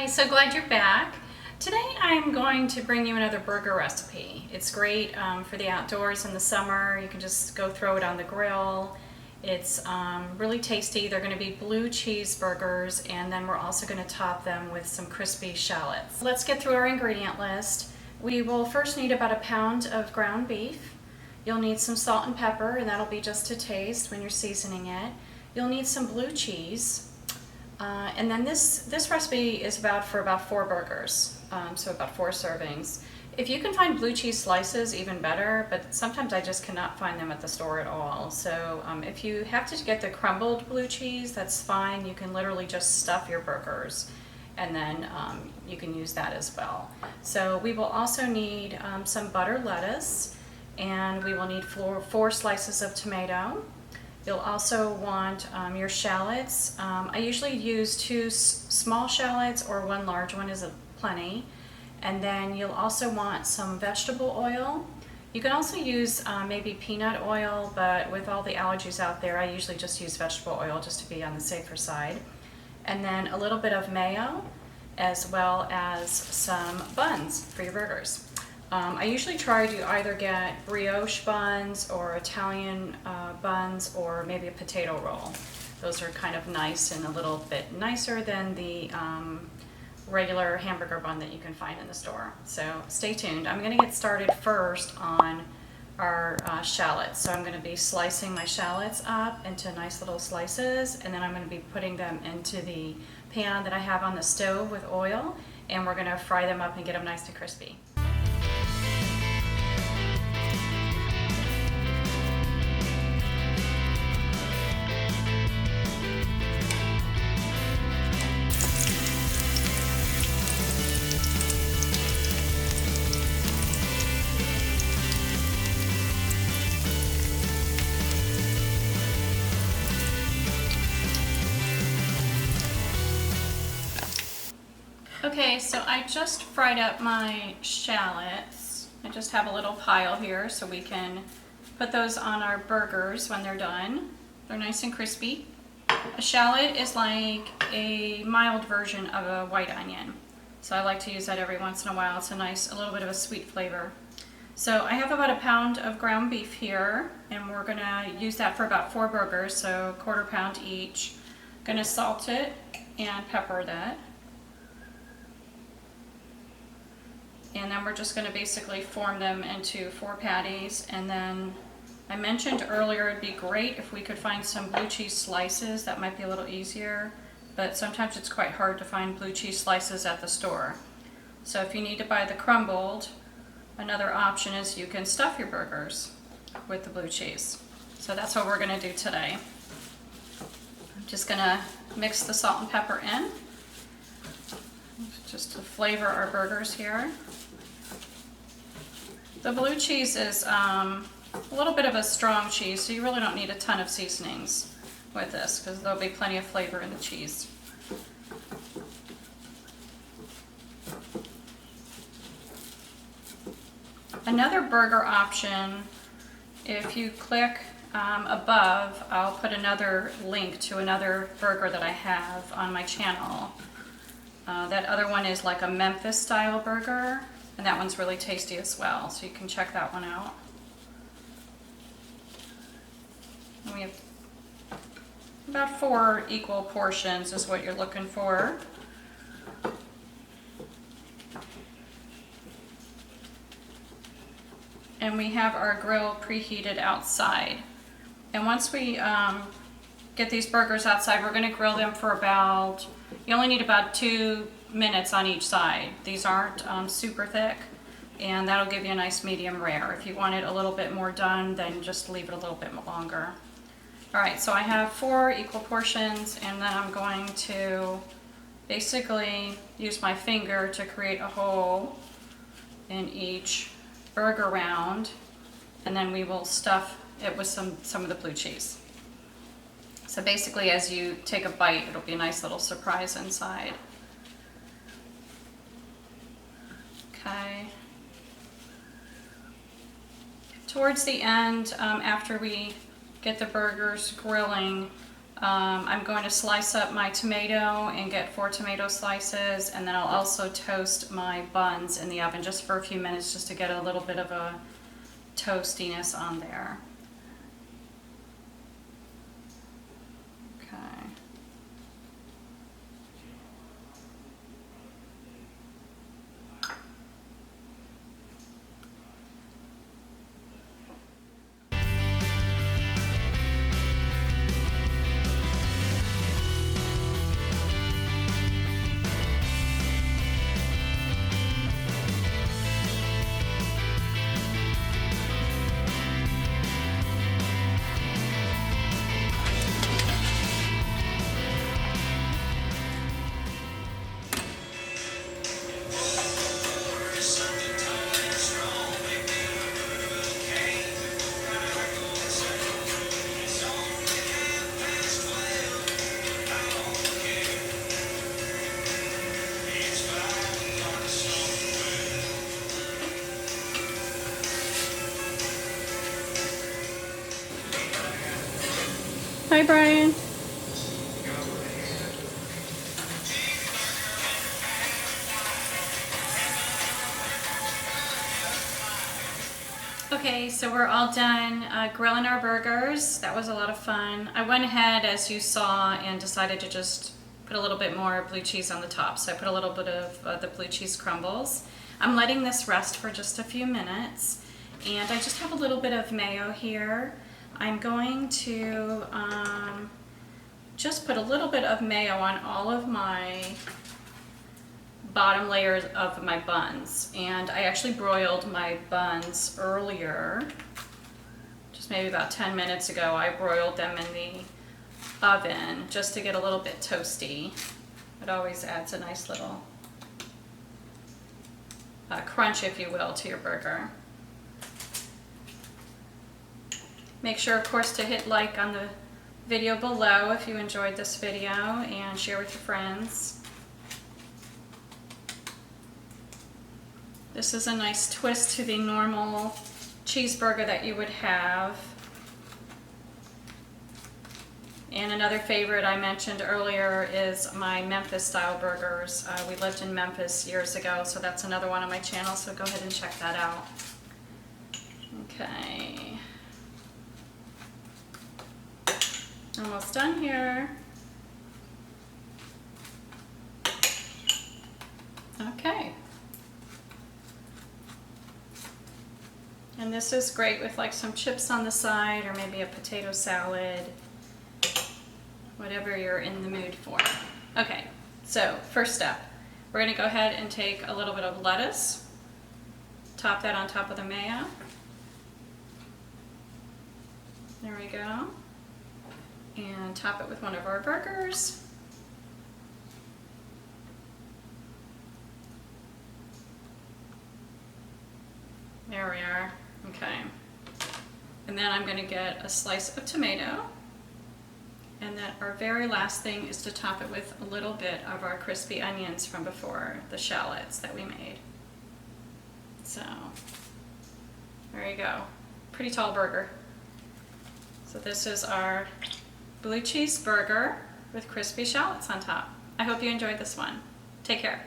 Hi, so glad you're back. Today I'm going to bring you another burger recipe. It's great for the outdoors in the summer. You can just go throw it on the grill. It's really tasty. They're going to be blue cheese burgers, and then we're also going to top them with some crispy shallots. Let's get through our ingredient list. We will first need about a pound of ground beef. You'll need some salt and pepper, and that'll be just to taste when you're seasoning it. You'll need some blue cheese. And then this recipe is for about 4 burgers, so about 4 servings. If you can find blue cheese slices, even better, but sometimes I just cannot find them at the store at all. So if you have to get the crumbled blue cheese, that's fine. You can literally just stuff your burgers, and then you can use that as well. So we will also need some butter lettuce, and we will need 4 slices of tomato. You'll also want your shallots. I usually use 2 small shallots, or 1 large one is plenty. And then you'll also want some vegetable oil. You can also use maybe peanut oil, but with all the allergies out there, I usually just use vegetable oil just to be on the safer side. And then a little bit of mayo, as well as some buns for your burgers. I usually try to either get brioche buns or Italian buns, or maybe a potato roll. Those are kind of nice and a little bit nicer than the regular hamburger bun that you can find in the store. So stay tuned. I'm going to get started first on our shallots. So I'm going to be slicing my shallots up into nice little slices, and then I'm going to be putting them into the pan that I have on the stove with oil, and we're going to fry them up and get them nice and crispy. Okay, so I just fried up my shallots. I just have a little pile here so we can put those on our burgers when they're done. They're nice and crispy. A shallot is like a mild version of a white onion. So I like to use that every once in a while. It's a little bit of a sweet flavor. So I have about a pound of ground beef here, and we're gonna use that for about 4 burgers, so 1/4 pound each. Gonna salt it and pepper that. And then we're just going to basically form them into 4 patties. And then I mentioned earlier it'd be great if we could find some blue cheese slices. That might be a little easier, but sometimes it's quite hard to find blue cheese slices at the store. So if you need to buy the crumbled, another option is you can stuff your burgers with the blue cheese. So that's what we're going to do today. I'm just going to mix the salt and pepper in, just to flavor our burgers here. The blue cheese is a little bit of a strong cheese, so you really don't need a ton of seasonings with this, because there'll be plenty of flavor in the cheese. Another burger option, if you click above, I'll put another link to another burger that I have on my channel. That other one is like a Memphis style burger, and that one's really tasty as well, so you can check that one out. And we have about 4 equal portions is what you're looking for. And we have our grill preheated outside. And once we get these burgers outside, we're going to grill them for you only need about 2 minutes on each side. These aren't super thick, and that'll give you a nice medium rare. If you want it a little bit more done, then just leave it a little bit longer. Alright, so I have 4 equal portions, and then I'm going to basically use my finger to create a hole in each burger round, and then we will stuff it with some of the blue cheese. So basically, as you take a bite, it'll be a nice little surprise inside. Okay. Towards the end, after we get the burgers grilling, I'm going to slice up my tomato and get 4 tomato slices, and then I'll also toast my buns in the oven just for a few minutes just to get a little bit of a toastiness on there. Okay. Hi, Brian. Okay, so we're all done grilling our burgers. That was a lot of fun. I went ahead, as you saw, and decided to just put a little bit more blue cheese on the top. So I put a little bit of the blue cheese crumbles. I'm letting this rest for just a few minutes, and I just have a little bit of mayo here. I'm going to just put a little bit of mayo on all of my bottom layers of my buns, and I actually broiled my buns earlier, just maybe about 10 minutes ago. I broiled them in the oven just to get a little bit toasty. It always adds a nice little crunch, if you will, to your burger. Make sure, of course, to hit like on the video below if you enjoyed this video, and share with your friends. This is a nice twist to the normal cheeseburger that you would have. And another favorite I mentioned earlier is my Memphis style burgers. We lived in Memphis years ago, so that's another one on my channel, so go ahead and check that out. Okay. Almost done here. Okay. And this is great with like some chips on the side, or maybe a potato salad, whatever you're in the mood for. Okay, so first step, we're gonna go ahead and take a little bit of lettuce, top that on top of the mayo. There we go. And top it with one of our burgers. There we are. Okay. And then I'm going to get a slice of tomato. And then our very last thing is to top it with a little bit of our crispy onions from before, the shallots that we made. So, there you go. Pretty tall burger. So this is our blue cheese burger with crispy shallots on top. I hope you enjoyed this one. Take care.